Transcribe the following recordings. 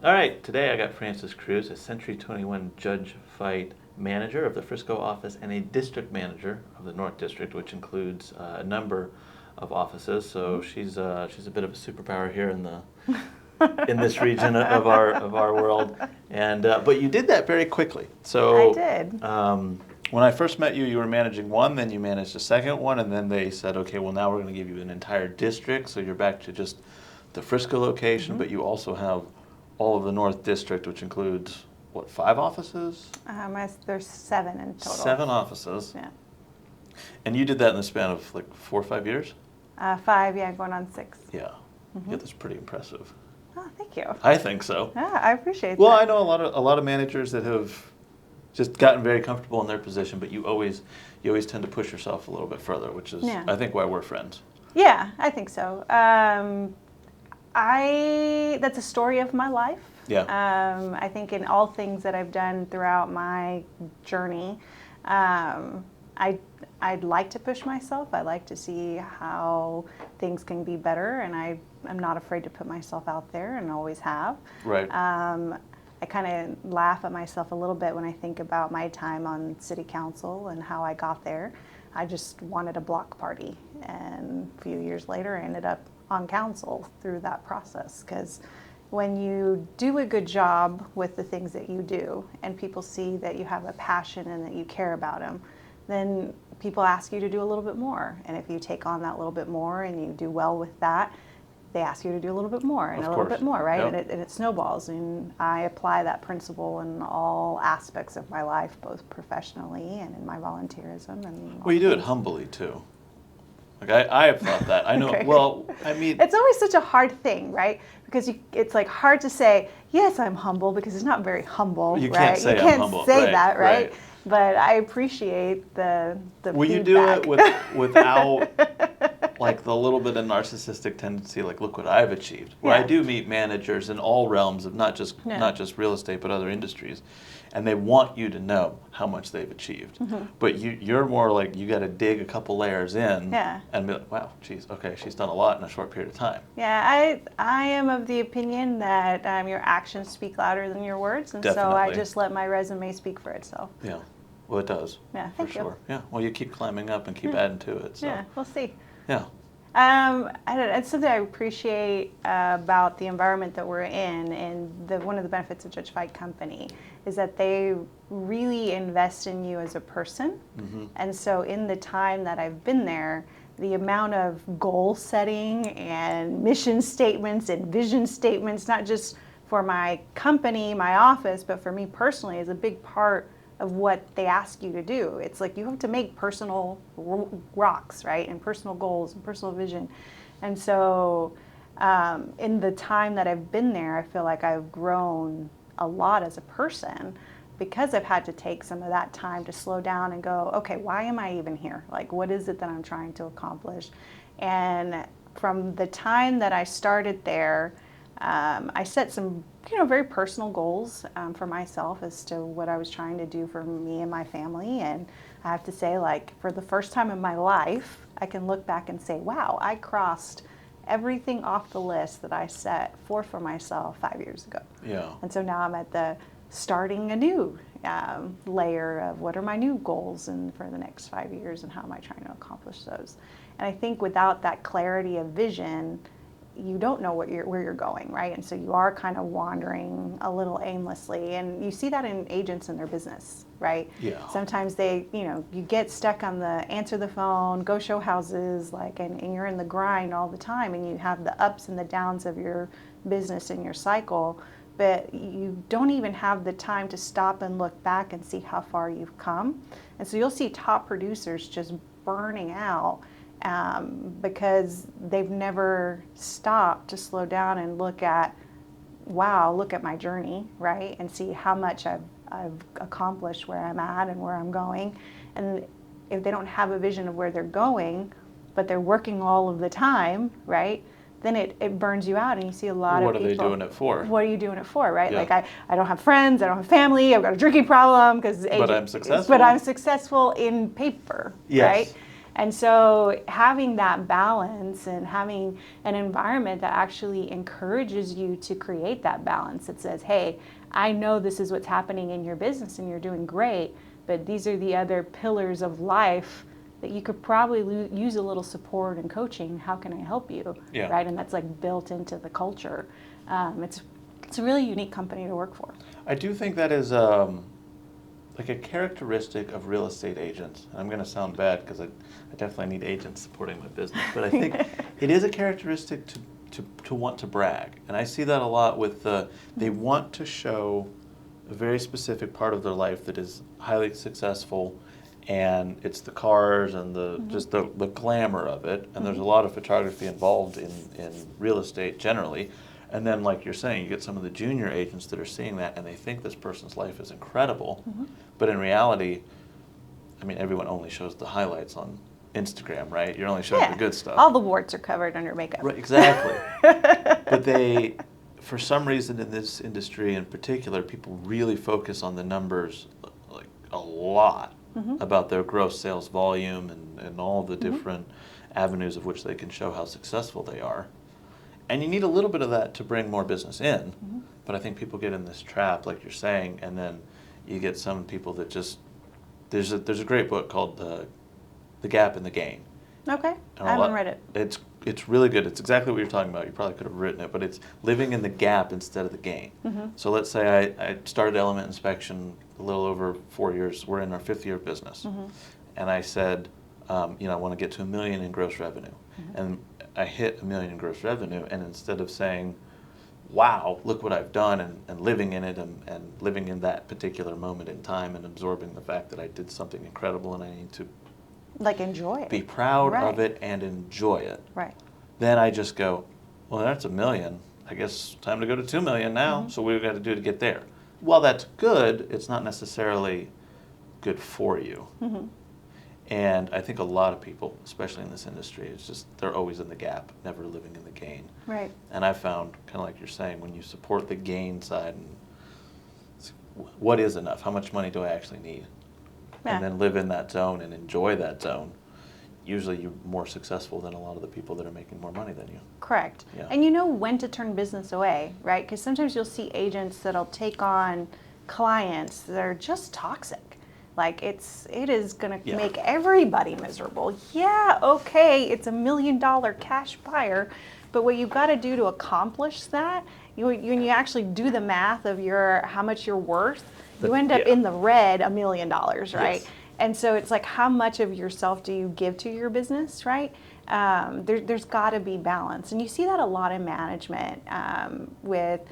All right, today I got Frances Cruz, a Century 21 judge fight manager of the Frisco office and a district manager of the North District, which includes a number of offices. So she's a bit of a superpower here in the in this region of our world. And but you did that very quickly. So I did. When I first met you, you were managing one, then you managed a second one, and then they said, okay, well now we're going to give you an entire district, so you're back to just the Frisco location, but you also have all of the North District, which includes, what, 5 offices? There's 7 in total. 7 offices. Yeah. And you did that in the span of like 4 or 5 years? 5, yeah, going on 6. Yeah. Yeah, that's pretty impressive. Oh, thank you. I think so. Yeah, I appreciate Well, that. I know a lot of managers that have just gotten very comfortable in their position, but you always tend to push yourself a little bit further, which is, Yeah. I think, why we're friends. Yeah, I think so. That's a story of my life. Yeah. I think in all things that I've done throughout my journey, I'd like to push myself. I like to see how things can be better, and I'm not afraid to put myself out there, and always have. Right. I kind of laugh at myself a little bit when I think about my time on city council and how I got there. I just wanted a block party, and a few years later I ended up on council through that process, because when you do a good job with the things that you do and people see that you have a passion and that you care about them, then people ask you to do a little bit more. And if you take on that little bit more and you do well with that, they ask you to do a little bit more and Of a little course. bit more, right? Yep. And it snowballs. And I apply that principle in all aspects of my life, both professionally and in my volunteerism. And Well, you do it humbly, too. Like, I have thought that. I know, Okay. well, I mean... It's always such a hard thing, right? Because it's like hard to say, yes, I'm humble, because it's not very humble, You right? can't say you I'm can't humble, say right, that, right? right. But I appreciate the Will you feedback. do it without like the little bit of narcissistic tendency, like look what I've achieved? Where I Yeah. do meet managers in all realms of not just real estate but other industries, and they want you to know how much they've achieved. But you're more like you got to dig a couple layers in and be like, wow, geez, okay, she's done a lot in a short period of time. Yeah, I am of the opinion that your actions speak louder than your words, and so I Definitely. just let my resume speak for itself. Yeah, well, it does. Yeah, for thank you. sure. Yeah, well, you keep climbing up and keep adding to it. So. Yeah, we'll see. Yeah. It's something I appreciate about the environment that we're in, and one of the benefits of Judge Fight Company is that they really invest in you as a person. And so in the time that I've been there, the amount of goal setting and mission statements and vision statements, not just for my company, my office, but for me personally, is a big part of what they ask you to do. It's like you have to make personal rocks, right? And personal goals and personal vision. And so in the time that I've been there, I feel like I've grown a lot as a person, because I've had to take some of that time to slow down and go, okay, why am I even here? Like, what is it that I'm trying to accomplish? And from the time that I started there, I set some very personal goals for myself as to what I was trying to do for me and my family. And I have to say, like, for the first time in my life, I can look back and say, wow, I crossed everything off the list that I set forth for myself 5 years ago. Yeah. And so now I'm at the starting a new layer of what are my new goals and for the next 5 years and how am I trying to accomplish those. And I think without that clarity of vision, you don't know where you're going, right? And so you are kind of wandering a little aimlessly, and you see that in agents in their business, right? Yeah. Sometimes they, you get stuck on the answer the phone, go show houses, like, and you're in the grind all the time, and you have the ups and the downs of your business and your cycle, but you don't even have the time to stop and look back and see how far you've come. And so you'll see top producers just burning out because they've never stopped to slow down and look at my journey, right? And see how much I've accomplished, where I'm at and where I'm going. And if they don't have a vision of where they're going, but they're working all of the time, right? Then it burns you out, and you see a lot of people. What are they doing it for? What are you doing it for, right? Yeah. Like I don't have friends, I don't have family, I've got a drinking problem because But I'm successful. But I'm successful in paper, Yes. right? And so having that balance and having an environment that actually encourages you to create that balance, that says, hey, I know this is what's happening in your business and you're doing great, but these are the other pillars of life that you could probably use a little support and coaching. How can I help you? Yeah. Right? And that's like built into the culture. It's a really unique company to work for. I do think that is like a characteristic of real estate agents. And I'm going to sound bad because I definitely need agents supporting my business, but I think it is a characteristic to want to brag. And I see that a lot with they want to show a very specific part of their life that is highly successful, and it's the cars and just the glamour of it. And there's a lot of photography involved in real estate generally. And then, like you're saying, you get some of the junior agents that are seeing that, and they think this person's life is incredible. But in reality, I mean, everyone only shows the highlights on Instagram, right? You're only showing the good stuff. All the warts are covered under makeup. Right, exactly. But they, for some reason in this industry in particular, people really focus on the numbers like a lot about their gross sales volume and all the different avenues of which they can show how successful they are. And you need a little bit of that to bring more business in, but I think people get in this trap, like you're saying, and then you get some people that just, there's a great book called The Gap and the Gain. Okay, And I haven't read it. It's really good. It's exactly what you're talking about. You probably could have written it, but it's living in the gap instead of the gain. So let's say I started Element Inspection a little over 4 years. We're in our 5th year of business. And I said, I want to get to $1 million in gross revenue. And I hit $1 million in gross revenue, and instead of saying, wow, look what I've done, and living in it and living in that particular moment in time and absorbing the fact that I did something incredible and I need to Like enjoy it. be proud of it and enjoy it. Right. Then I just go, well, that's $1 million. I guess time to go to $2 million now. So what do we got to do to get there? While that's good, it's not necessarily good for you. And I think a lot of people, especially in this industry, it's just they're always in the gap, never living in the gain. Right. And I found, kind of like you're saying, when you support the gain side, and what is enough? How much money do I actually need? Yeah. And then live in that zone and enjoy that zone. Usually you're more successful than a lot of the people that are making more money than you. Correct. Yeah. And you know when to turn business away, right? Because sometimes you'll see agents that'll take on clients that are just toxic. Like it is going to make everybody miserable. Yeah, okay, it's $1 million cash buyer, but what you've got to do to accomplish that, when you actually do the math of how much you're worth, you end up in the red $1 million, right? Yes. And so it's like, how much of yourself do you give to your business, right? There's got to be balance. And you see that a lot in management with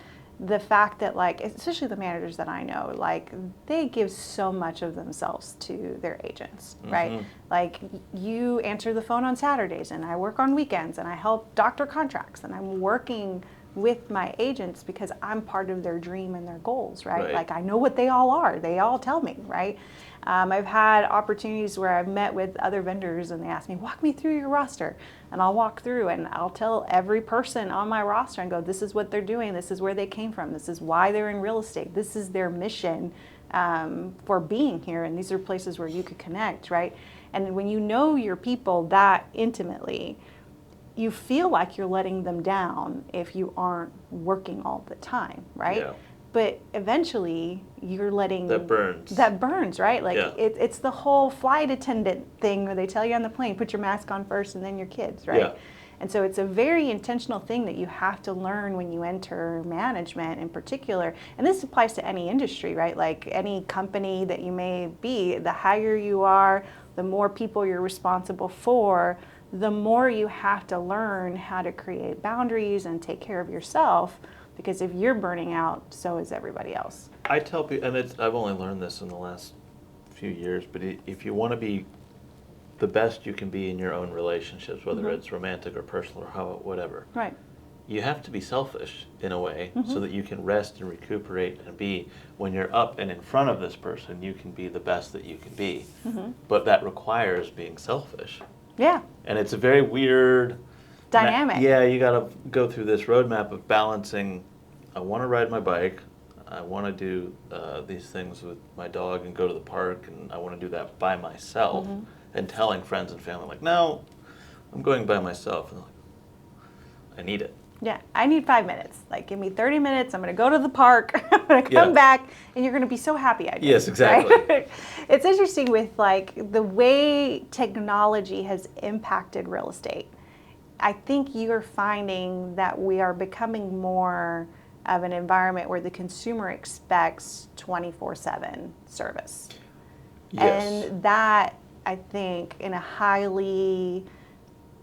the fact that, like, especially the managers that I know, like, they give so much of themselves to their agents, right? Like, you answer the phone on Saturdays, and I work on weekends, and I help doctor contracts, and I'm working with my agents because I'm part of their dream and their goals, right? Like, I know what they all are. They all tell me, right? I've had opportunities where I've met with other vendors and they ask me, walk me through your roster. And I'll walk through and I'll tell every person on my roster and go, this is what they're doing. This is where they came from. This is why they're in real estate. This is their mission for being here. And these are places where you could connect, right? And when you know your people that intimately, you feel like you're letting them down if you aren't working all the time, right? Yeah. But eventually you're letting That burns, right? Like Yeah. it's the whole flight attendant thing where they tell you on the plane, put your mask on first and then your kids, right? Yeah. And so it's a very intentional thing that you have to learn when you enter management in particular. And this applies to any industry, right? Like any company that you may be, the higher you are, the more people you're responsible for, the more you have to learn how to create boundaries and take care of yourself. Because if you're burning out, so is everybody else. I tell people, and I've only learned this in the last few years, but if you want to be the best you can be in your own relationships, whether it's romantic or personal or whatever, Right. you have to be selfish in a way so that you can rest and recuperate and be, when you're up and in front of this person, you can be the best that you can be. But that requires being selfish. Yeah. And it's a very weird Dynamic. Yeah, you got to go through this roadmap of balancing. I want to ride my bike. I want to do these things with my dog and go to the park, and I want to do that by myself. and telling friends and family, like, no, I'm going by myself. And they're like, I need it. Yeah, I need 5 minutes. Like, give me 30 minutes. I'm going to go to the park. I'm going to come back, and you're going to be so happy I did. Yes, exactly. Right? It's interesting with, like, the way technology has impacted real estate. I think you're finding that we are becoming more of an environment where the consumer expects 24/7 service. Yes. And that, I think, in a highly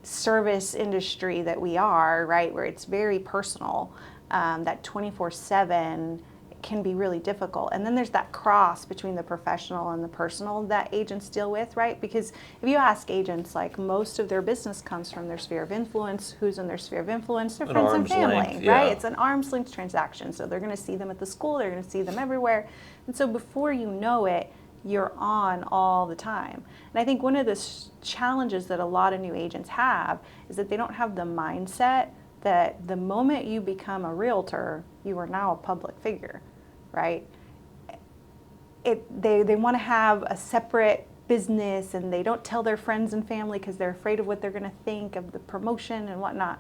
service industry that we are, right, where it's very personal, that 24/7 can be really difficult. And then there's that cross between the professional and the personal that agents deal with, right? Because if you ask agents, like, most of their business comes from their sphere of influence. Who's in their sphere of influence? Their friends and family, length, right? yeah. It's an arm's length transaction. So they're going to see them at the school, they're going to see them everywhere. And so before you know it, you're on all the time. And I think one of the challenges that a lot of new agents have is that they don't have the mindset that the moment you become a realtor, you are now a public figure, right? They want to have a separate business, and they don't tell their friends and family because they're afraid of what they're going to think of the promotion and whatnot.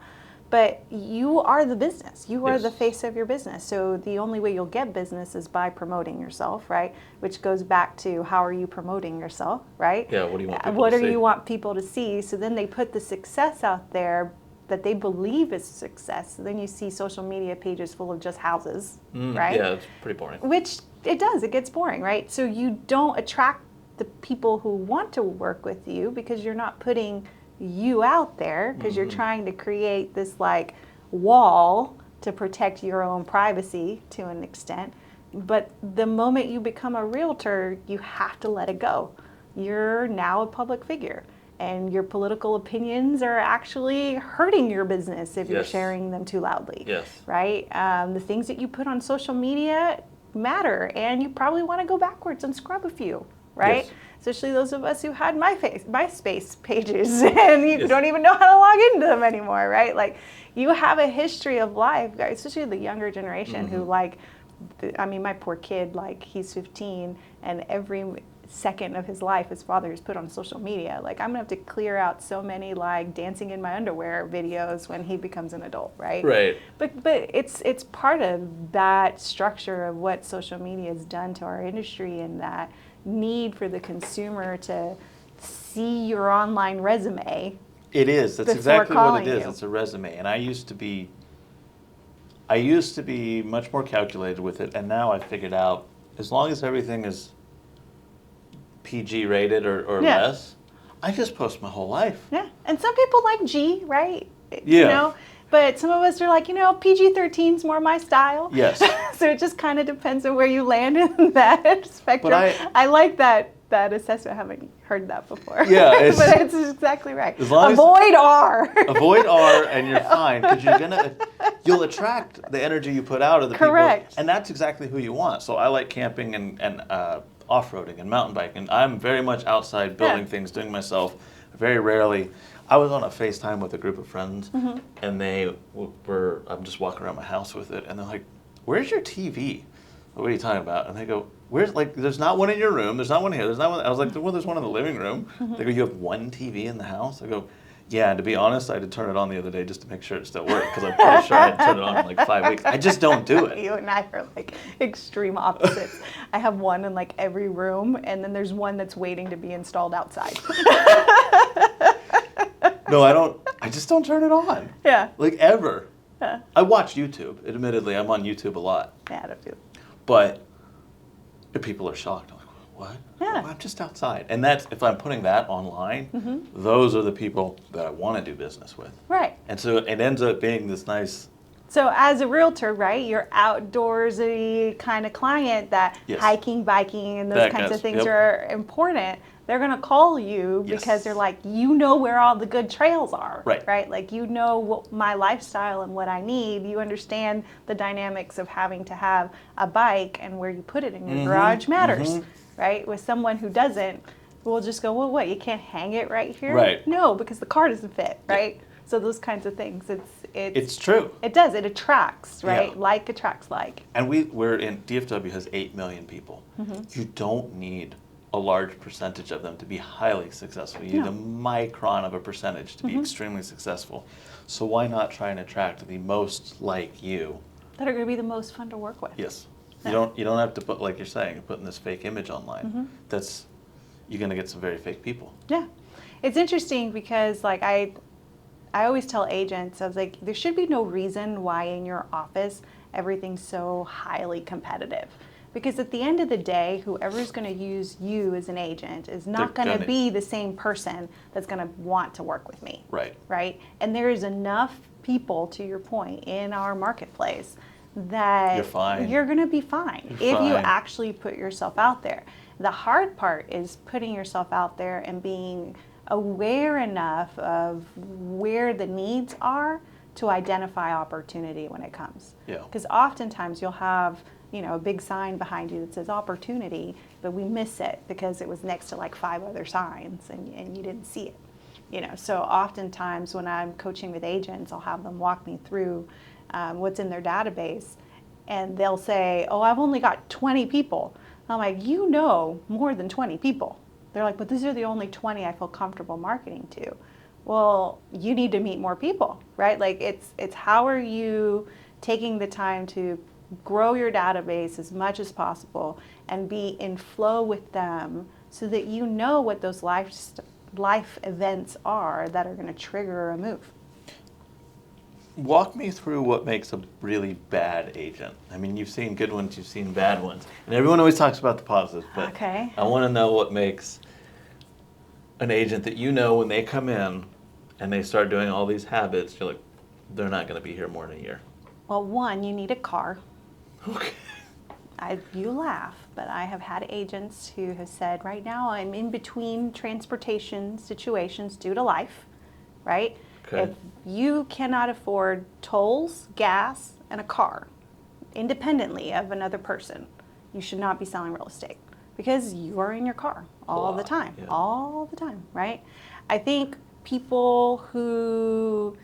But you are the business. You are Yes. the face of your business. So the only way you'll get business is by promoting yourself, right? Which goes back to, how are you promoting yourself, right? Yeah, what do you want people What to do see? you want people to see? So then they put the success out there that they believe is success. So then you see social media pages full of just houses, right? Yeah, it's pretty boring. Which it does, it gets boring, right? So you don't attract the people who want to work with you because you're not putting you out there, because you're trying to create this, like, wall to protect your own privacy to an extent. But the moment you become a realtor, you have to let it go. You're now a public figure, and your political opinions are actually hurting your business if you're Yes. sharing them too loudly. Yes. Right? The things that you put on social media matter, and you probably want to go backwards and scrub a few, right? Yes. Especially those of us who had MySpace pages and you Yes. don't even know how to log into them anymore, right? Like, you have a history of life, especially the younger generation who, like, I mean, my poor kid, like, he's 15, and every second of his life his father has put on social media. Like, I'm gonna have to clear out so many, like, dancing in my underwear videos when he becomes an adult, right? Right. But it's part of that structure of what social media has done to our industry, and that need for the consumer to see your online resume. It is. That's Before exactly what calling it is. you. It's a resume. And I used to be much more calculated with it, and now I figured out, as long as everything is PG rated or Yeah. less, I just post my whole life. Yeah, and some people like G, right? You Yeah. know, but some of us are like, PG-13 is more my style. Yes. So it just kind of depends on where you land in that spectrum. But I like that assessment. I haven't heard that before. Yeah, it's- but it's exactly right. As long as- Avoid R. Avoid R and you're fine, because you'll attract the energy you put out of the Correct. people. And that's exactly who you want. So I like camping and off-roading and mountain biking. I'm very much outside building Yeah. things, doing myself. Very rarely. I was on a FaceTime with a group of friends, and they were, I'm just walking around my house with it, and they're like, "Where's your TV? What are you talking about?" And they go, "Where's, like, there's not one in your room, there's not one here, there's not one." I was like, "Well, there's one in the living room." They go, "You have one TV in the house?" I go, "Yeah, and to be honest, I had to turn it on the other day just to make sure it still worked, because I'm pretty sure I had turned it on in like 5 weeks. I just don't do it." You and I are like extreme opposites. I have one in like every room, and then there's one that's waiting to be installed outside. No, I don't. I just don't turn it on. Yeah. Like, ever. Yeah. I watch YouTube. Admittedly, I'm on YouTube a lot. Yeah, I don't do it. But if people are shocked. I'm like, "What?" Yeah. I'm just outside. And that's, if I'm putting that online, those are the people that I want to do business with. Right. And so it ends up being this nice, So as a realtor, right, you're outdoorsy kind of client that Yes. hiking, biking, and those That kinds of counts, things yep. are important. They're going to call you Yes. because they're like, you know where all the good trails are. Right. Right? Like, you know what my lifestyle and what I need. You understand the dynamics of having to have a bike, and where you put it in your garage matters. Right? With someone who doesn't, we'll just go, well, what, you can't hang it right here? Right. No, because the car doesn't fit, right? So those kinds of things. it's true. It does. It attracts, right? Yeah. Like attracts like. And we're in, DFW has 8 million people. You don't need a large percentage of them to be highly successful. You need a micron of a percentage to be extremely successful. So why not try and attract the most like you? That are going to be the most fun to work with. Yes. Yeah. You don't have to put, like you're saying, you're putting this fake image online. You're going to get some very fake people. Yeah. It's interesting because like I always tell agents, I was like, there should be no reason why in your office everything's so highly competitive. Because at the end of the day, whoever's going to use you as an agent is not going to be the same person that's going to want to work with me. Right. Right? And there is enough people, to your point, in our marketplace that you're going to be fine if you actually put yourself out there. The hard part is putting yourself out there and being aware enough of where the needs are to identify opportunity when it comes. Yeah. Because oftentimes you'll have, you know, a big sign behind you that says opportunity, but we miss it because it was next to like 5 other signs and you didn't see it. You know, so oftentimes when I'm coaching with agents, I'll have them walk me through what's in their database, and they'll say, oh, I've only got 20 people. And I'm like, you know more than 20 people. They're like, but these are the only 20 I feel comfortable marketing to. Well, you need to meet more people, right? Like it's how are you taking the time to grow your database as much as possible and be in flow with them so that you know what those life events are that are going to trigger a move. Walk me through what makes a really bad agent. I mean, you've seen good ones, you've seen bad ones, and everyone always talks about the positives, but Okay. I want to know what makes an agent that you know when they come in and they start doing all these habits, you're like, they're not going to be here more than a year. Well, one, you need a car. Okay. You laugh, but I have had agents who have said, right now I'm in between transportation situations due to life, right? Okay. If you cannot afford tolls, gas, and a car independently of another person, you should not be selling real estate because you are in your car all the time, right? I think people who,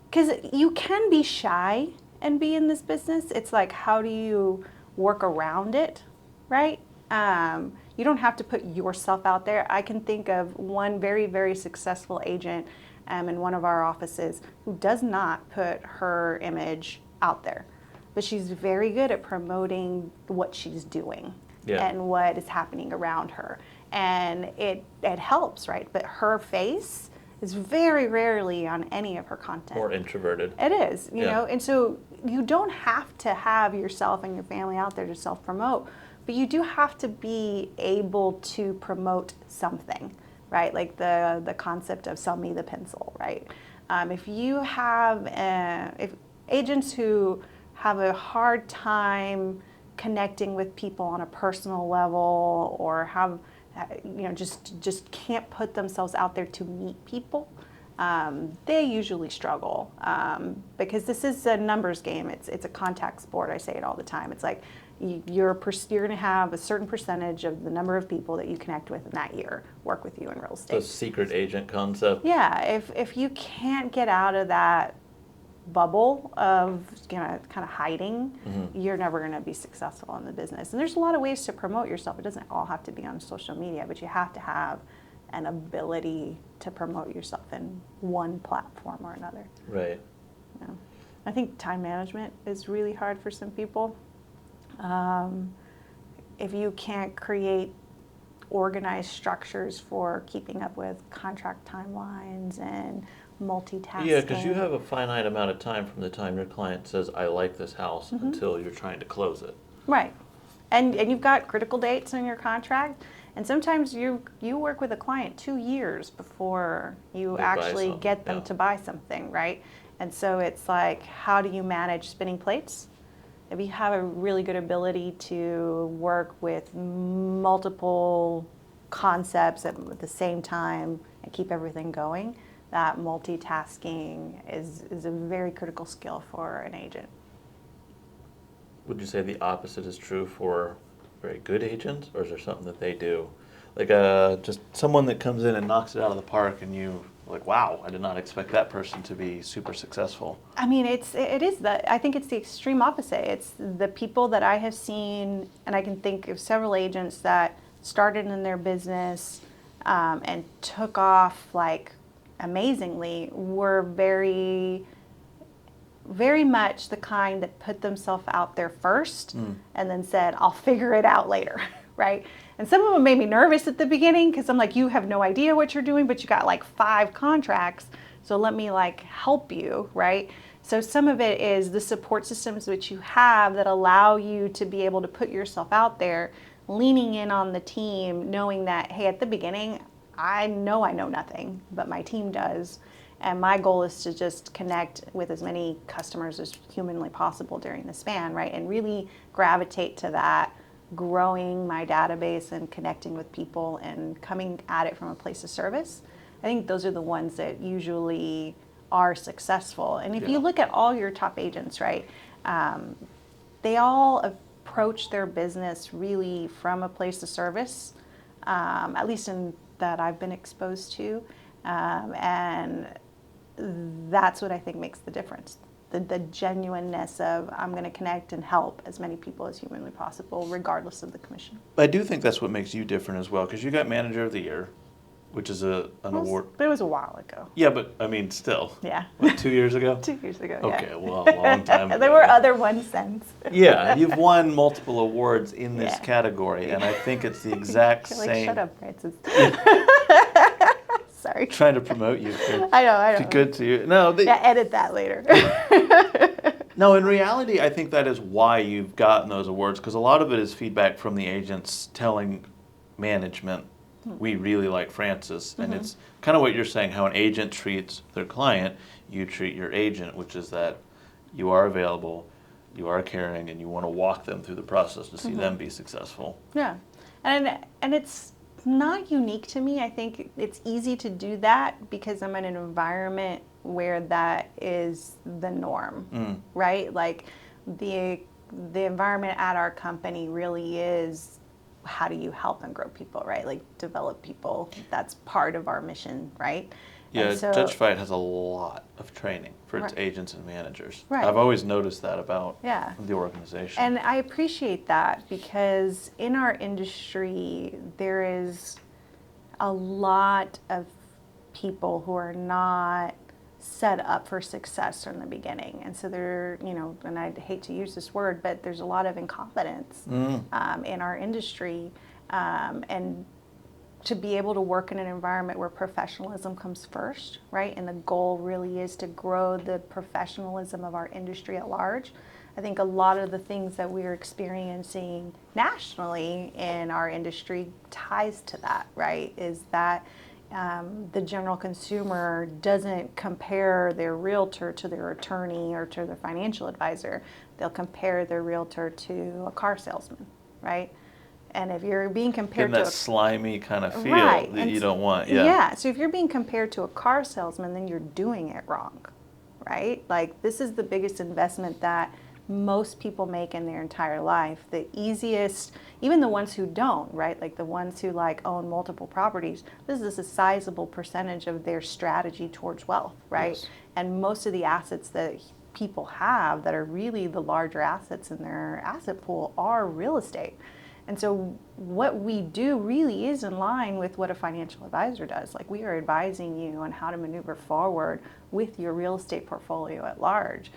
because you can be shy and be in this business, it's like, how do you work around it, right? You don't have to put yourself out there. I can think of one very, very successful agent in one of our offices who does not put her image out there, but she's very good at promoting what she's doing and what is happening around her. And it helps, right? But her face is very rarely on any of her content. More introverted. It is, you know, and so you don't have to have yourself and your family out there to self-promote, but you do have to be able to promote something, right? Like the concept of sell me the pencil, right? If you have, if agents who have a hard time connecting with people on a personal level or have, you know, just can't put themselves out there to meet people, they usually struggle because this is a numbers game. It's a contact sport. I say it all the time. It's like you're going to have a certain percentage of the number of people that you connect with in that year work with you in real estate. The secret agent concept. Yeah, if you can't get out of that bubble of kind of hiding, you're never going to be successful in the business. And there's a lot of ways to promote yourself. It doesn't all have to be on social media, but you have to have an ability to promote yourself in one platform or another. Right. Yeah. I think time management is really hard for some people. If you can't create organized structures for keeping up with contract timelines and multitasking. Yeah, because you have a finite amount of time from the time your client says, I like this house, until you're trying to close it. Right. And you've got critical dates in your contract. And sometimes you work with a client 2 years before you actually get them to buy something, right? And so it's like, how do you manage spinning plates? If you have a really good ability to work with multiple concepts at the same time and keep everything going, that multitasking is a very critical skill for an agent. Would you say the opposite is true for very good agents, or is there something that they do? Like just someone that comes in and knocks it out of the park and you like, wow, I did not expect that person to be super successful. I mean, I think it's the extreme opposite. It's the people that I have seen, and I can think of several agents that started in their business and took off like amazingly were very, very much the kind that put themselves out there first and then said, I'll figure it out later, right? And some of them made me nervous at the beginning because I'm like, you have no idea what you're doing, but you got like 5 contracts. So let me like help you, right? So some of it is the support systems which you have that allow you to be able to put yourself out there, leaning in on the team, knowing that, hey, at the beginning, I know nothing, but my team does. And my goal is to just connect with as many customers as humanly possible during the span, right? And really gravitate to that, growing my database and connecting with people and coming at it from a place of service. I think those are the ones that usually are successful. And if you look at all your top agents, right, they all approach their business really from a place of service, at least in that I've been exposed to. And that's what I think makes the difference. The genuineness of I'm going to connect and help as many people as humanly possible, regardless of the commission. I do think that's what makes you different as well, because you got Manager of the Year, which is an award. But it was a while ago. Yeah, but I mean, still. Yeah. What, 2 years ago? 2 years ago. Okay, yeah. well, a long time ago. There were other ones since. Yeah, you've won multiple awards in this Yeah. category, and I think it's the exact You're like, same. shut up, Frances. Sorry. Trying to promote you. I know. Be good to you. No, Yeah, edit that later. no. In reality, I think that is why you've gotten those awards, because a lot of it is feedback from the agents telling management, we really like Frances, and it's kind of what you're saying. How an agent treats their client, you treat your agent, which is that you are available, you are caring, and you want to walk them through the process to see them be successful. Yeah, and it's not unique to me. I think it's easy to do that because I'm in an environment where that is the norm, right? Like the environment at our company really is how do you help and grow people, right? Like develop people. That's part of our mission, right? Yeah, And so, Judge Fight has a lot of training for its Right. agents and managers. Right. I've always noticed that about Yeah. the organization. And I appreciate that because in our industry, there is a lot of people who are not set up for success from the beginning. And so they're, and I hate to use this word, but there's a lot of incompetence in our industry. And to be able to work in an environment where professionalism comes first, right? And the goal really is to grow the professionalism of our industry at large. I think a lot of the things that we're experiencing nationally in our industry ties to that, right? Is that the general consumer doesn't compare their realtor to their attorney or to their financial advisor. They'll compare their realtor to a car salesman, right? And if you're being compared in to that slimy kind of feel right. that And you don't want. Yeah. So if you're being compared to a car salesman, then you're doing it wrong, right? Like this is the biggest investment that most people make in their entire life. The easiest, even the ones who don't, right? Like the ones who like own multiple properties, this is a sizable percentage of their strategy towards wealth, right? Yes. And most of the assets that people have that are really the larger assets in their asset pool are real estate. And so what we do really is in line with what a financial advisor does. Like we are advising you on how to maneuver forward with your real estate portfolio at large.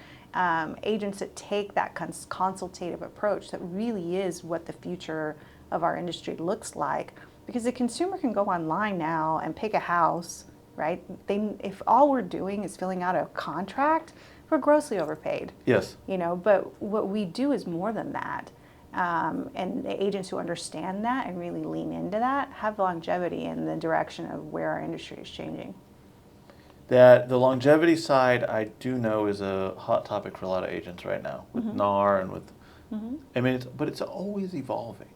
Agents that take that consultative approach, that really is what the future of our industry looks like. Because the consumer can go online now and pick a house, right? If all we're doing is filling out a contract, we're grossly overpaid. Yes. But what we do is more than that. And the agents who understand that and really lean into that have longevity in the direction of where our industry is changing. That the longevity side, I do know, is a hot topic for a lot of agents right now with NAR and with. I mean, but it's always evolving.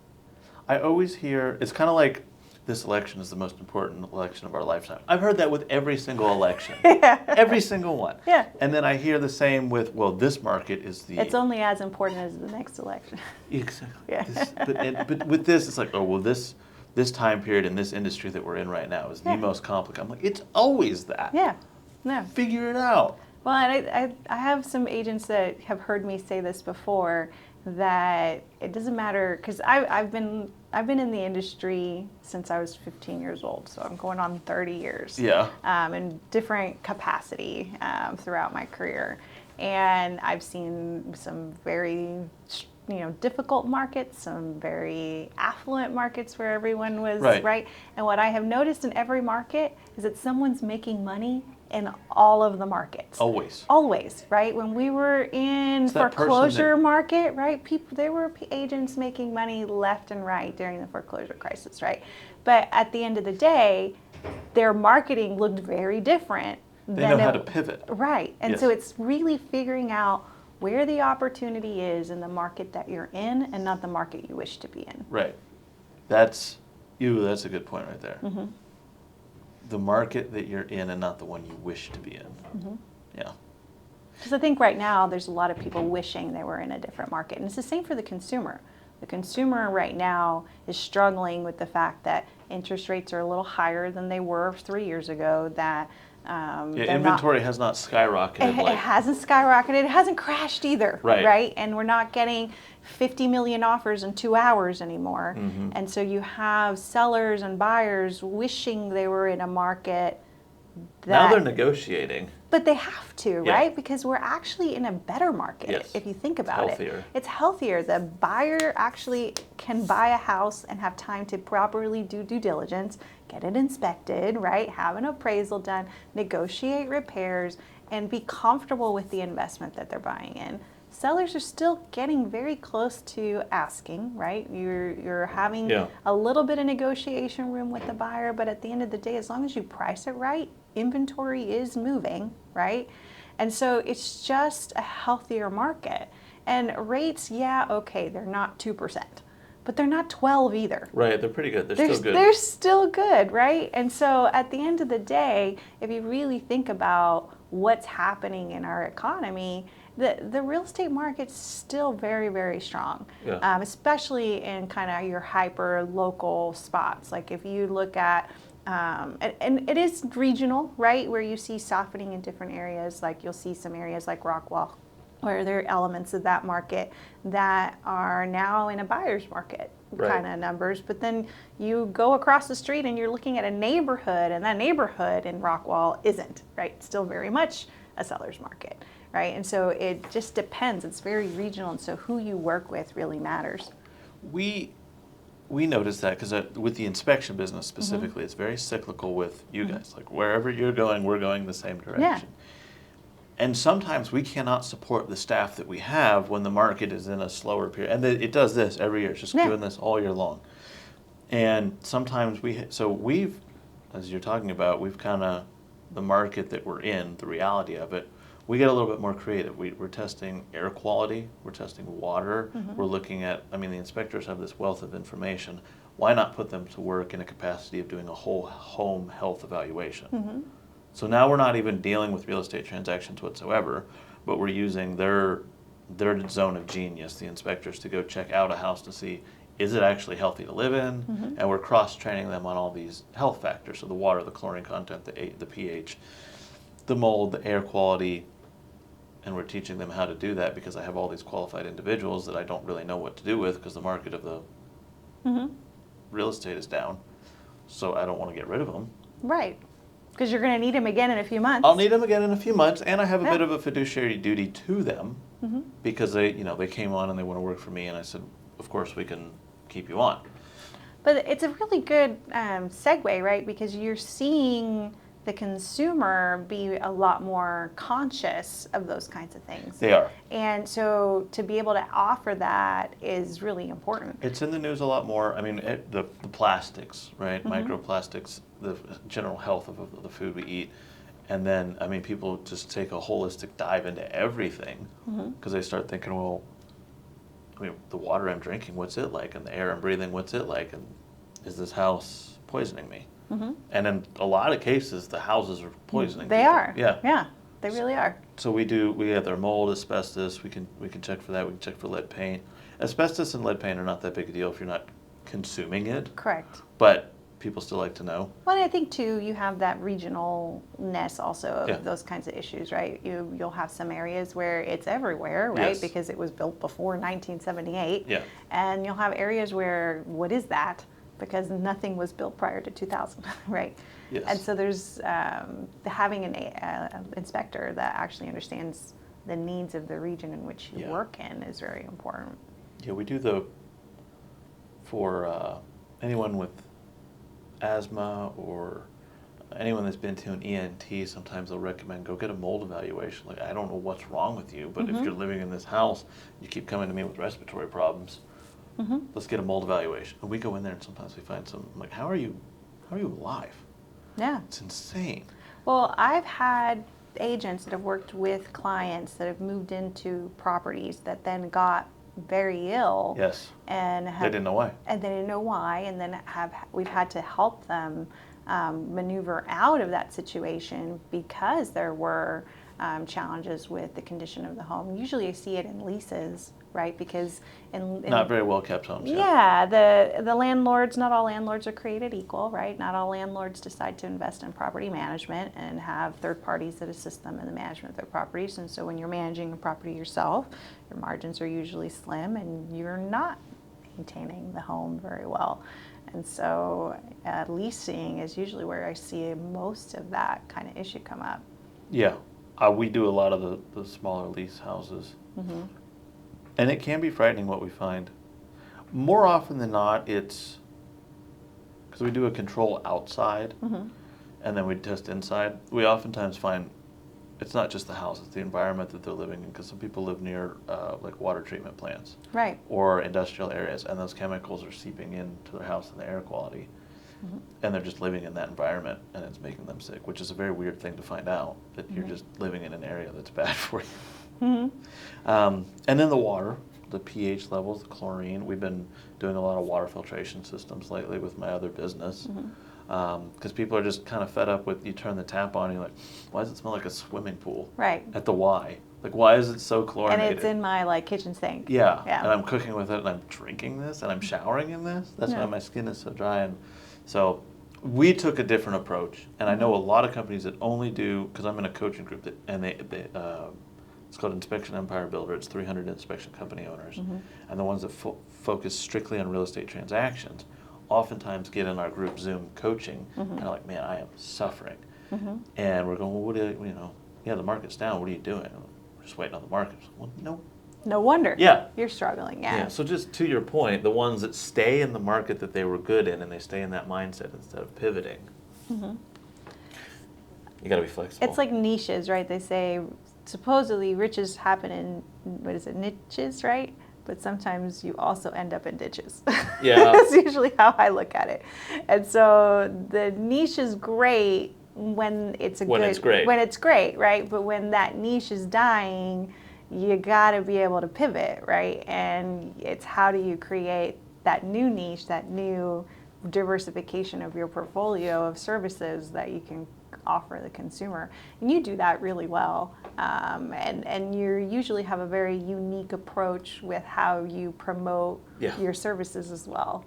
I always hear it's kind of like this election is the most important election of our lifetime. I've heard that with every single election, every single one. Yeah. And then I hear the same with, well, this market is the. It's only as important as the next election. Exactly. Yeah. But with this, it's like, oh well, this time period in this industry that we're in right now is the most complicated. I'm like, it's always that. Yeah. No. Figure it out. Well, and I have some agents that have heard me say this before. that it doesn't matter, because I've been in the industry since I was 15 years old, so I'm going on 30 years. Yeah. In different capacity throughout my career, and I've seen some very difficult markets, some very affluent markets where everyone was right. And what I have noticed in every market is that someone's making money in all of the markets. Always, right? When we were in foreclosure market, right? There were agents making money left and right during the foreclosure crisis, right? But at the end of the day, their marketing looked very different. They know how to pivot. Right. And so it's really figuring out where the opportunity is in the market that you're in, and not the market you wish to be in. Right. That's a good point right there. Mm-hmm. The market that you're in and not the one you wish to be in. Mm-hmm. Yeah. Because I think right now there's a lot of people wishing they were in a different market. And it's the same for the consumer. The consumer right now is struggling with the fact that interest rates are a little higher than they were 3 years ago, that inventory has not skyrocketed. It hasn't skyrocketed. It hasn't crashed either. Right. And we're not getting 50 million offers in 2 hours anymore. Mm-hmm. And so you have sellers and buyers wishing they were in a market that... Now they're negotiating. But they have to, right? Because we're actually in a better market, if you think about it. It's healthier. The buyer actually can buy a house and have time to properly do due diligence, get it inspected, right? Have an appraisal done, negotiate repairs, and be comfortable with the investment that they're buying in. Sellers are still getting very close to asking, right? You're having a little bit of negotiation room with the buyer, but at the end of the day, as long as you price it right, inventory is moving, right? And so it's just a healthier market. And rates, they're not 2%, but they're not 12 either. Right, they're pretty good. They're still good. They're still good, right? And so at the end of the day, if you really think about what's happening in our economy, the real estate market's still very, very strong, especially in kind of your hyper local spots. Like if you look at, and it is regional, right, where you see softening in different areas. Like you'll see some areas like Rockwall, where there are elements of that market that are now in a buyer's market kind of numbers. But then you go across the street and you're looking at a neighborhood, and that neighborhood in Rockwall isn't, right? Still very much a seller's market. Right? And so it just depends. It's very regional, and so who you work with really matters. We noticed that because with the inspection business specifically, it's very cyclical with you guys. Like wherever you're going, we're going the same direction. Yeah. And sometimes we cannot support the staff that we have when the market is in a slower period. And it does this every year. It's just doing this all year long. And sometimes we've, as you're talking about, we've kind of, the market that we're in, the reality of it, we get a little bit more creative. We're testing air quality, we're testing water, we're looking at, the inspectors have this wealth of information. Why not put them to work in a capacity of doing a whole home health evaluation? So now we're not even dealing with real estate transactions whatsoever, but we're using their zone of genius, the inspectors, to go check out a house to see, is it actually healthy to live in? And we're cross-training them on all these health factors, so the water, the chlorine content, the pH, the mold, the air quality. And we're teaching them how to do that because I have all these qualified individuals that I don't really know what to do with because the market of the real estate is down. So I don't want to get rid of them. Right. Because you're going to need them again in a few months. I'll need them again in a few months, and I have a bit of a fiduciary duty to them because they came on and they want to work for me, and I said, of course we can keep you on. But it's a really good segue, right? Because you're seeing the consumer be a lot more conscious of those kinds of things. They are. And so to be able to offer that is really important. It's in the news a lot more. The plastics, right? Microplastics, the general health of the food we eat. And then, people just take a holistic dive into everything because they start thinking, well, the water I'm drinking, what's it like? And the air I'm breathing, what's it like? And is this house poisoning me? And in a lot of cases, the houses are poisoning They people. are. Yeah, they really are. So we have their mold, asbestos. We can check for that. We can check for lead paint. Asbestos and lead paint are not that big a deal if you're not consuming it. Correct. But people still like to know. Well, I think too, you have that regionalness also of Yeah. those kinds of issues, right? You'll have some areas where it's everywhere, right? Yes. Because it was built before 1978. Yeah. And you'll have areas where, what is that? Because nothing was built prior to 2000, right? Yes. And so there's having an inspector that actually understands the needs of the region in which you Yeah. work in is very important. Yeah, we do for anyone with asthma or anyone that's been to an ENT, sometimes they'll recommend go get a mold evaluation. Like, I don't know what's wrong with you, but if you're living in this house, you keep coming to me with respiratory problems, let's get a mold evaluation. And we go in there and sometimes we find some, I'm like, how are you alive? Yeah. It's insane. Well, I've had agents that have worked with clients that have moved into properties that then got very ill. Yes. And They didn't know why. And they didn't know why, and then we've had to help them maneuver out of that situation because there were challenges with the condition of the home. Usually I see it in leases, right? Because in Not very well kept homes. yeah, the landlords, not all landlords are created equal, right? Not all landlords decide to invest in property management and have third parties that assist them in the management of their properties. And so when you're managing a property yourself, your margins are usually slim and you're not maintaining the home very well. And so leasing is usually where I see most of that kind of issue come up. Yeah. We do a lot of the smaller lease houses. And it can be frightening what we find. More often than not, it's because we do a control outside and then we test inside. We oftentimes find it's not just the house, it's the environment that they're living in, because some people live near like water treatment plants. Right. Or industrial areas, and those chemicals are seeping into their house and the air quality. And they're just living in that environment and it's making them sick, which is a very weird thing to find out, that you're just living in an area that's bad for you. And then the water, the pH levels, the chlorine. We've been doing a lot of water filtration systems lately with my other business. Because people are just kind of fed up with, you turn the tap on and you're like, why does it smell like a swimming pool? Right. At the Y. Like, why is it so chlorinated? And it's in my kitchen sink. Yeah. Yeah. And I'm cooking with it and I'm drinking this and I'm showering in this. That's why my skin is so dry. And so we took a different approach. And I know a lot of companies that only do, because I'm in a coaching group, that, and it's called Inspection Empire Builder. It's 300 inspection company owners. And the ones that focus strictly on real estate transactions oftentimes get in our group Zoom coaching and are like, man, I am suffering. And we're going, well, what do you, the market's down. What are you doing? We're just waiting on the market. Well, no. No wonder. Yeah. You're struggling, yeah. Yeah, so just to your point, the ones that stay in the market that they were good in and they stay in that mindset instead of pivoting. You got to be flexible. It's like niches, right? They say supposedly riches happen in, niches, right? But sometimes you also end up in ditches. Yeah. That's usually how I look at it. And so the niche is great when it's When it's great, right? But when that niche is dying, you got to be able to pivot, right? And it's how do you create that new niche, that new diversification of your portfolio of services that you can offer the consumer. And you do that really well. And you usually have a very unique approach with how you promote your services as well.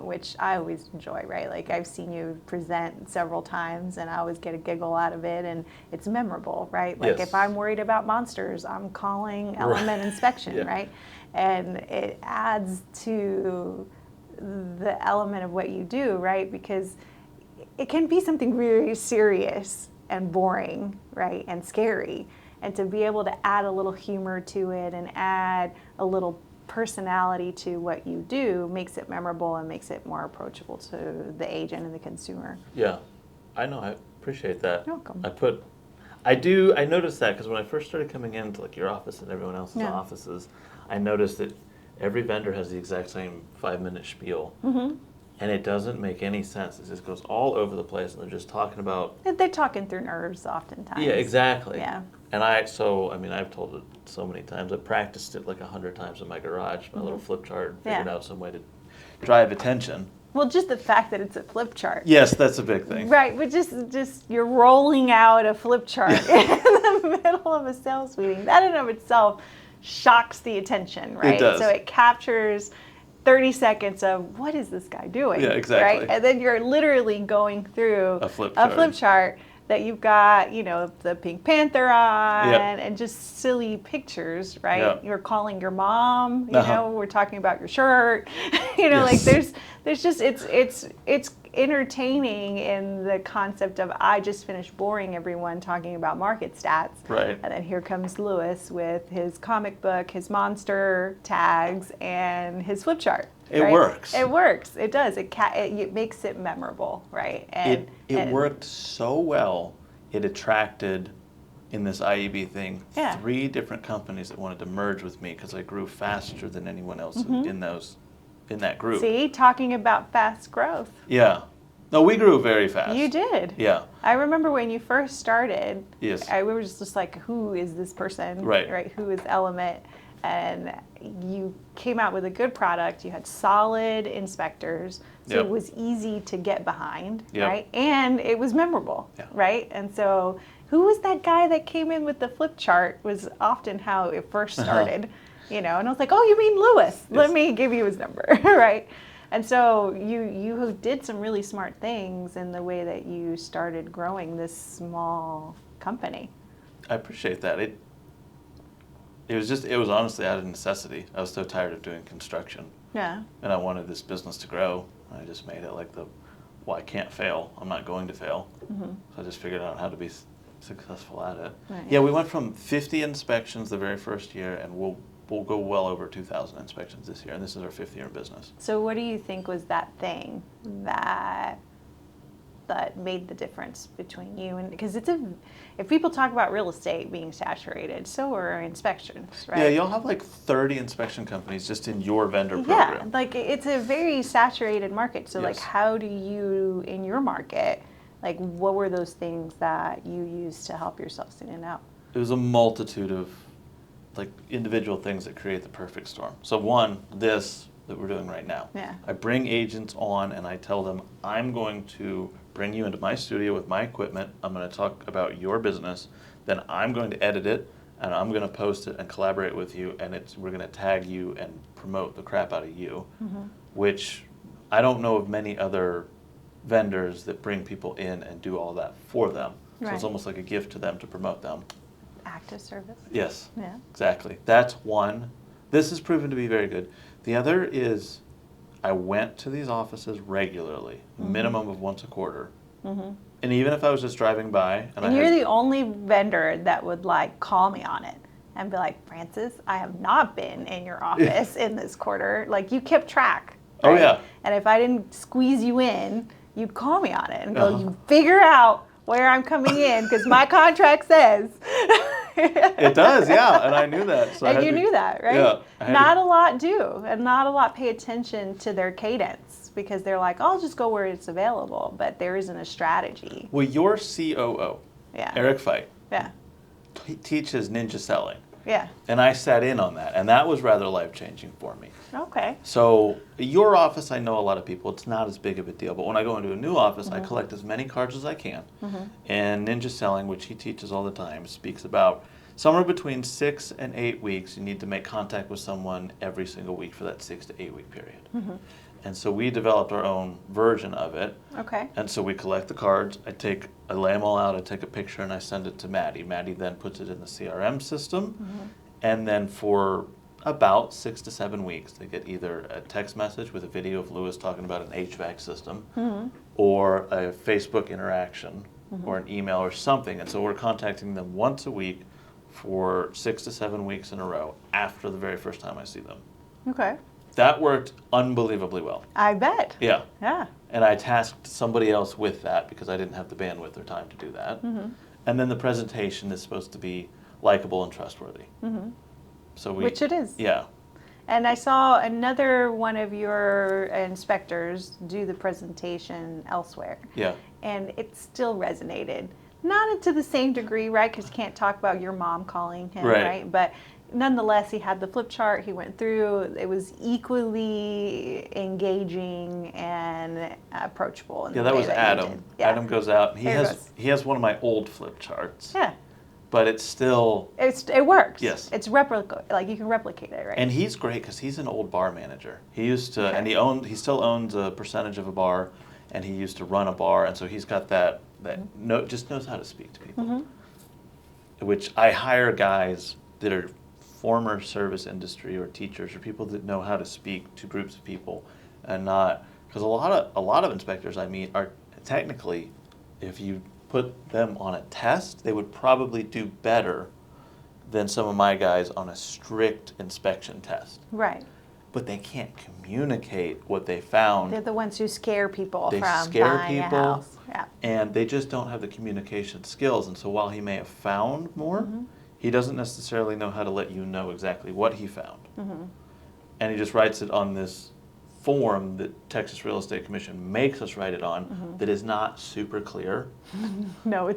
Which I always enjoy, right? Like, I've seen you present several times and I always get a giggle out of it, and it's memorable, right? Like, if I'm worried about monsters, I'm calling Element Inspection, right? And it adds to the element of what you do, right? Because it can be something really serious and boring, right? And scary. And to be able to add a little humor to it and add a little personality to what you do makes it memorable and makes it more approachable to the agent and the consumer. Yeah, I know. I appreciate that. You're welcome. I noticed that because when I first started coming into like your office and everyone else's Yeah. offices, I noticed that every vendor has the exact same 5-minute spiel. And it doesn't make any sense. It just goes all over the place, and they're just talking about... They're talking through nerves oftentimes. Yeah, exactly. Yeah. And I've told it so many times. I've practiced it like 100 times in my garage, my little flip chart, figured out some way to drive attention. Well, just the fact that it's a flip chart. Yes, that's a big thing. Right, but just you're rolling out a flip chart in the middle of a sales meeting. That in and of itself shocks the attention, right? It does. So it captures 30 seconds of what is this guy doing? Yeah, exactly. Right? And then you're literally going through A flip chart that you've got, the Pink Panther on Yep. and just silly pictures, right? Yep. You're calling your mom, Uh-huh. we're talking about your shirt. Yes. Like there's just it's entertaining in the concept of I just finished boring everyone talking about market stats. Right. And then here comes Lewis with his comic book, his monster tags, and his flip chart. It right? works. It works. It does. It makes it memorable, right? And it worked so well. It attracted, in this IEB thing, Yeah. 3 different companies that wanted to merge with me because I grew faster than anyone else in that group. See, talking about fast growth. Yeah. No, we grew very fast. You did. Yeah. I remember when you first started. Yes. We were just like, who is this person? Right. Right. Who is Element? And you came out with a good product. You had solid inspectors, so Yep. it was easy to get behind, Yep. right? And it was memorable, Yeah. right? And so, who was that guy that came in with the flip chart? Was often how it first started, And I was like, oh, you mean Lewis? Yes. Let me give you his number, right? And so you did some really smart things in the way that you started growing this small company. I appreciate that. It was honestly out of necessity. I was so tired of doing construction. Yeah. And I wanted this business to grow. I just made it like I can't fail. I'm not going to fail. Mm-hmm. So I just figured out how to be successful at it. Right. Yeah, we went from 50 inspections the very first year, and we'll go well over 2,000 inspections this year, and this is our 5th year in business. So what do you think was that thing that made the difference between you and, because if people talk about real estate being saturated, so are inspections, right? Yeah, you'll have like 30 inspection companies just in your vendor Yeah, program. like it's a very saturated market. So like, Yes. how do you, in your market, like what were those things that you used to help yourself stand out? It was a multitude of like individual things that create the perfect storm. So one, this that we're doing right now. Yeah. I bring agents on and I tell them, I'm going to bring you into my studio with my equipment. I'm going to talk about your business. Then I'm going to edit it and I'm going to post it and collaborate with you. And we're going to tag you and promote the crap out of you, which I don't know of many other vendors that bring people in and do all that for them. So Right. it's almost like a gift to them to promote them. Active service. Yes. Yeah. Exactly. That's one. This has proven to be very good. The other is I went to these offices regularly, minimum of once a quarter. And even if I was just driving by And you're the only vendor that would like call me on it and be like, Frances, I have not been in your office in this quarter. Like you kept track. Oh, right? yeah. And if I didn't squeeze you in, you'd call me on it and go, you figure out where I'm coming in because my contract says. It does, yeah, and I knew that. So And you knew that, right? Yeah. I had Not to- a lot do, and not a lot pay attention to their cadence because they're like, I'll just go where it's available, but there isn't a strategy. Well, your COO, Yeah. Eric Feit, Yeah. teaches ninja selling. Yeah. And I sat in on that, and that was rather life-changing for me. Okay. So your office, I know a lot of people, it's not as big of a deal, but when I go into a new office, I collect as many cards as I can. And ninja selling, which he teaches all the time, speaks about somewhere between 6 and 8 weeks, you need to make contact with someone every single week for that 6 to 8 week period. And so we developed our own version of it. Okay. And so we collect the cards, I lay them all out, I take a picture and I send it to Maddie. Maddie then puts it in the CRM system. And then for about 6 to 7 weeks, they get either a text message with a video of Lewis talking about an HVAC system or a Facebook interaction or an email or something. And so we're contacting them once a week for 6 to 7 weeks in a row after the very first time I see them. Okay. That worked unbelievably well. I bet. Yeah. Yeah. And I tasked somebody else with that because I didn't have the bandwidth or time to do that. And then the presentation is supposed to be likable and trustworthy. So Which it is. Yeah. And I saw another one of your inspectors do the presentation elsewhere. Yeah. And it still resonated. Not to the same degree, right? Because you can't talk about your mom calling him, Right. right? But nonetheless, he had the flip chart. He went through. It was equally engaging and approachable. In Yeah, the that way was you Adam. did. Yeah. Adam goes out. He There he has goes. he has one of my old flip charts. Yeah. but it's still. It works. Yes. It's like you can replicate it, right? And he's great because he's an old bar manager. He used to, Okay. and he still owns a percentage of a bar, and he used to run a bar, and so he's got that just knows how to speak to people. Which I hire guys that are former service industry or teachers or people that know how to speak to groups of people, and not because a lot of inspectors I meet are technically, if you put them on a test, they would probably do better than some of my guys on a strict inspection test. Right. But they can't communicate what they found. They're the ones who scare people They from scare buying people, a house. Yeah. and they just don't have the communication skills. And so while he may have found more, he doesn't necessarily know how to let you know exactly what he found. And he just writes it on this form that Texas Real Estate Commission makes us write it on that is not super clear. No,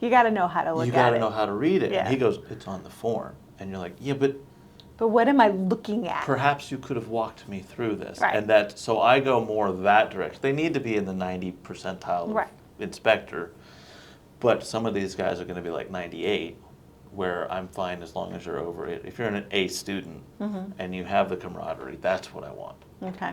you got to know how to look at it. You got to know how to read it. Yeah. And he goes, it's on the form. And you're like, yeah, but what am I looking at? perhaps you could have walked me through this. Right. And so I go more that direction. They need to be in the 90 percentile Right. of inspector, but some of these guys are going to be like 98, where I'm fine as long as you're over it. If you're an A student and you have the camaraderie, that's what I want. Okay.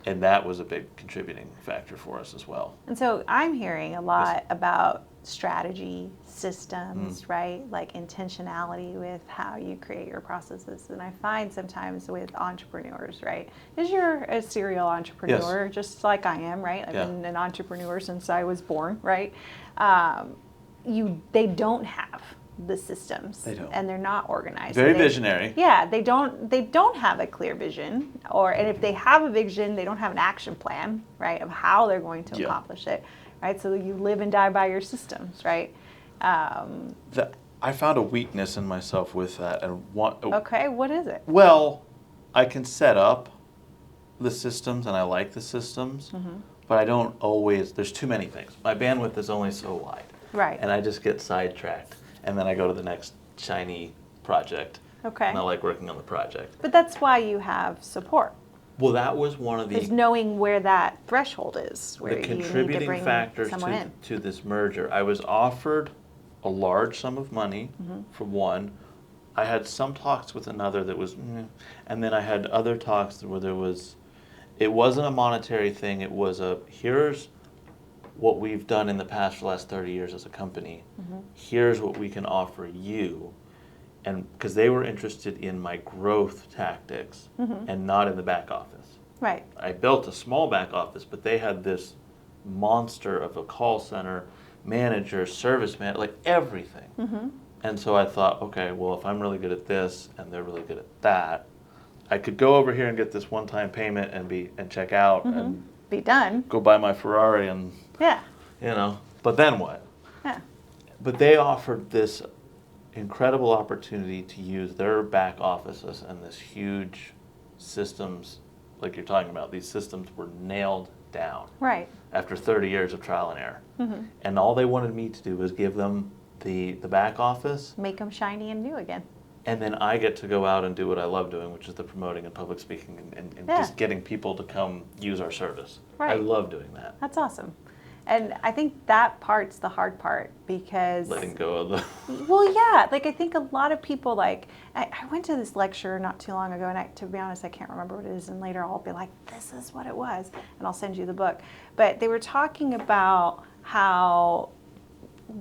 And that was a big contributing factor for us as well. And so I'm hearing a lot about strategy, systems, right? Like intentionality with how you create your processes. And I find sometimes with entrepreneurs, right? Because you're a serial entrepreneur, just like I am, right? I've been an entrepreneur since I was born, right? They don't have the systems. They don't. And they're not organized. Very visionary. Yeah, they don't have a clear vision, and if they have a vision, they don't have an action plan, right, of how they're going to accomplish it, right? So you live and die by your systems, right? I found a weakness in myself with that, and Okay, what is it? well, I can set up the systems, and I like the systems, but I don't always. There's too many things. My bandwidth is only so wide, Right. and I just get sidetracked. And then I go to the next shiny project. Okay. And I like working on the project. But that's why you have support. Well, that was one of Is the knowing where that threshold is, where you need to contributing bring factors someone in. to this merger. I was offered a large sum of money for one. I had some talks with another that was, and then I had other talks where it wasn't a monetary thing. It was here's what we've done in the past for the last 30 years as a company. Here's what we can offer you. And because they were interested in my growth tactics and not in the back office. Right. I built a small back office, but they had this monster of a call center, manager, service man, like everything. And so I thought, okay, well, if I'm really good at this and they're really good at that, I could go over here and get this one-time payment and check out and Be done. go buy my Ferrari and, Yeah. but then what? Yeah. But they offered this incredible opportunity to use their back offices and this huge systems, like you're talking about. These systems were nailed down Right. after 30 years of trial and error. And all they wanted me to do was give them the back office, Make them shiny and new again. and then I get to go out and do what I love doing, which is the promoting and public speaking and just getting people to come use our service. I Right. love doing that. That's awesome. And I think that part's the hard part because Letting go of the... well, yeah, like I think a lot of people I went to this lecture not too long ago, and to be honest, I can't remember what it is, and later I'll be like, this is what it was, and I'll send you the book. But they were talking about how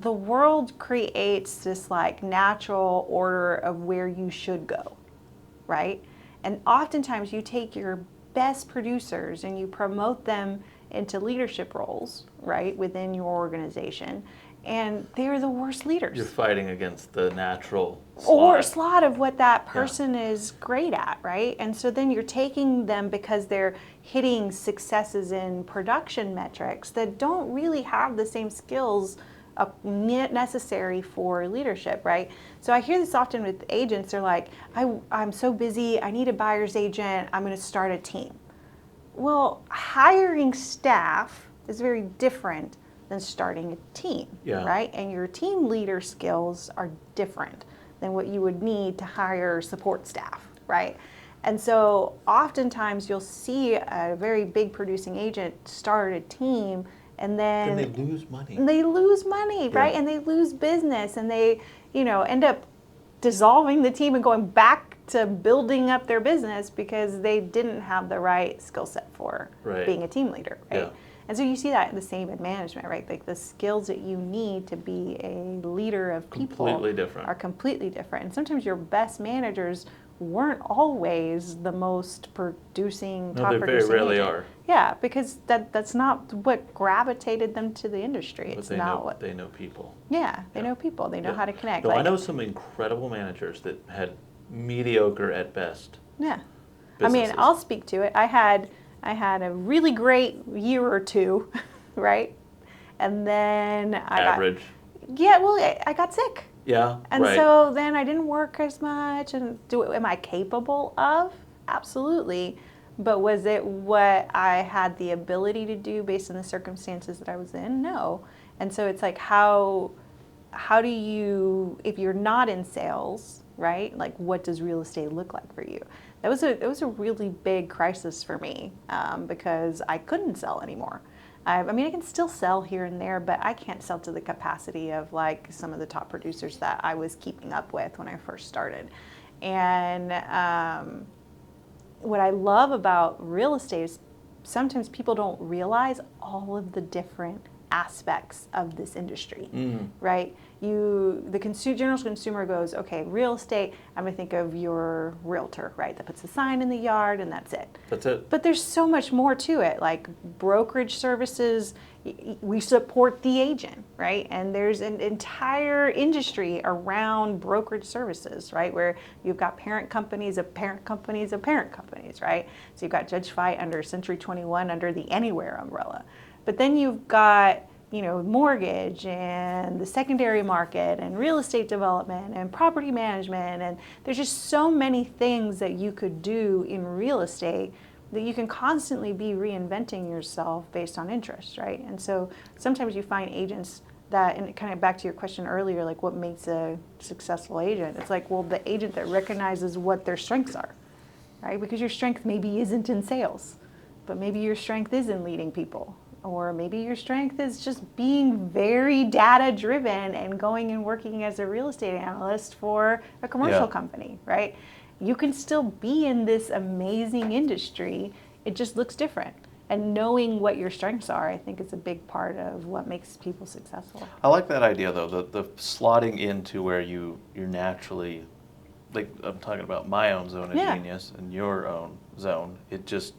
the world creates this like natural order of where you should go, right? And oftentimes you take your best producers and you promote them into leadership roles, right, within your organization, and they're the worst leaders. You're fighting against the natural slot of what that person is great at, right? And so then you're taking them because they're hitting successes in production metrics that don't really have the same skills necessary for leadership, right? So I hear this often with agents. They're like, I'm so busy, I need a buyer's agent, I'm going to start a team. Well, hiring staff is very different than starting a team, right? And your team leader skills are different than what you would need to hire support staff, right? And so oftentimes you'll see a very big producing agent start a team and then they lose money. right? And they lose business, and they end up dissolving the team and going back to building up their business because they didn't have the right skill set for Right. being a team leader, right? Yeah. And so you see that the same in management, right? Like the skills that you need to be a leader of people Completely different. are completely different. And sometimes your best managers weren't always the most producing, No, top they very producing rarely agent. are. Yeah, because that's not what gravitated them to the industry. But It's they not know, what. they know people. Yeah, they Yeah. know people. They know Yeah. how to connect. No, I Like, know some incredible managers that had mediocre at best yeah. I mean, businesses. I'll speak to it. I had a really great year or two, right? And then Average. I got sick. Yeah, And right. so then I didn't work as much. And am I capable of? Absolutely. But was it what I had the ability to do based on the circumstances that I was in? No. And so it's like, how do you, if you're not in sales, right? Like, what does real estate look like for you? It was a really big crisis for me because I couldn't sell anymore. I mean, I can still sell here and there, but I can't sell to the capacity of like some of the top producers that I was keeping up with when I first started. And what I love about real estate is sometimes people don't realize all of the different aspects of this industry, right? General consumer goes, okay, real estate, I'm gonna think of your realtor, right? That puts a sign in the yard and that's it. That's it. But there's so much more to it, like brokerage services, we support the agent, right? And there's an entire industry around brokerage services, right? Where you've got parent companies of parent companies of parent companies, right? So you've got Judge Fight under Century 21 under the Anywhere umbrella. But then you've got, mortgage and the secondary market and real estate development and property management. And there's just so many things that you could do in real estate that you can constantly be reinventing yourself based on interest, right? And so sometimes you find agents that, and kind of back to your question earlier, like what makes a successful agent? It's like, well, the agent that recognizes what their strengths are, right? Because your strength maybe isn't in sales, but maybe your strength is in leading people. Or maybe your strength is just being very data driven and going and working as a real estate analyst for a commercial company, right? You can still be in this amazing industry. It just looks different. And knowing what your strengths are, I think, is a big part of what makes people successful. I like that idea, though, the slotting into where you're naturally, like I'm talking about my own zone of genius and your own zone. It just,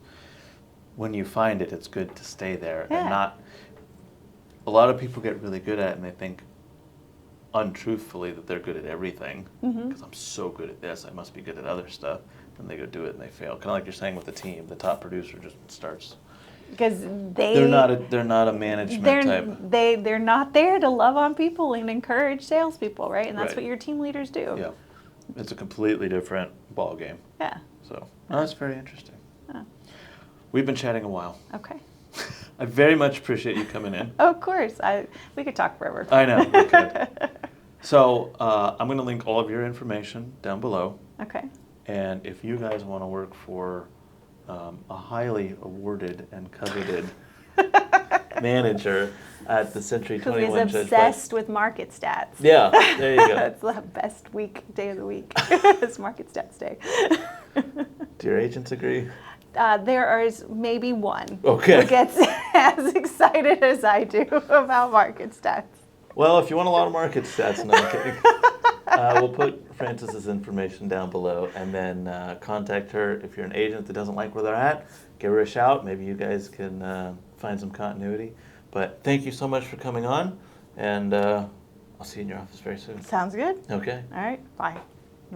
when you find it, it's good to stay there and not. A lot of people get really good at it and they think untruthfully that they're good at everything because I'm so good at this, I must be good at other stuff. And they go do it and they fail. Kind of like you're saying with the team, the top producer just starts. Because they're not a management type. They're not there to love on people and encourage salespeople, right? And that's what your team leaders do. Yeah, it's a completely different ball game. Yeah. So that's very interesting. We've been chatting a while. Okay. I very much appreciate you coming in. Of course. We could talk forever. I know, we could. So I'm going to link all of your information down below. Okay. And if you guys want to work for a highly awarded and coveted manager at the Century 21 Because he's obsessed with market stats. Yeah, there you go. That's the best day of the week. It's Market Stats Day. Do your agents agree? There is maybe one who Okay. gets as excited as I do about market stats. Well, if you want a lot of market stats, no, I'm kidding. We'll put Frances's information down below and then contact her. If you're an agent that doesn't like where they're at, give her a shout. Maybe you guys can find some continuity. But thank you so much for coming on, and I'll see you in your office very soon. Sounds good. Okay. All right. Bye.